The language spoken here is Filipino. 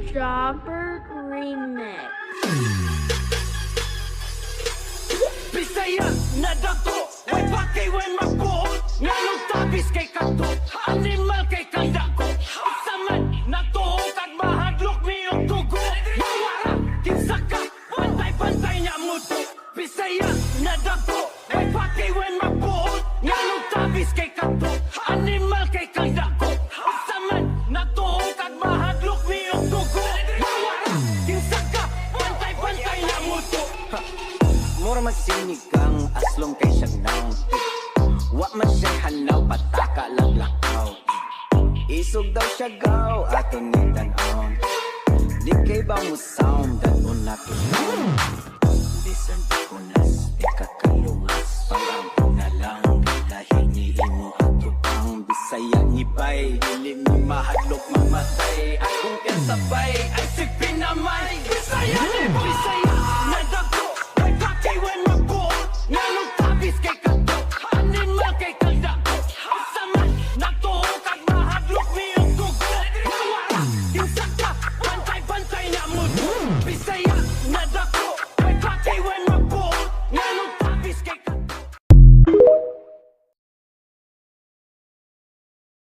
Jobber Remix. Bisaya na dato, way pakay way magbuot. Nganong tabis kay kanto, animal kay kandako. Usaman na tuho kag mahadlok miyong tugo. Mawara, kinsa ka, pantay-pantay niya muto. Bisaya na dato, way pakay way magbuot. Nganong tabis kay kanto, animal kay kandako. Usaman na tuho kag mahadlok miyong tugo. Mawara, kinsa ka, pantay-pantay niya muto. Mura masinig kang aslong kay siyagnaw. Wa man siya hanaw, pataka lang lakaw. Isog daw siya gaw, ato ni tanon. Di kay ba mo sound, danon nato sound. Bisan kunas, ikakalungas. Pag-ampo na lang, dahil ni imo ato pang Bisaya ni bay. Dili ni mahadlok mamatay, akong kasabay ay sig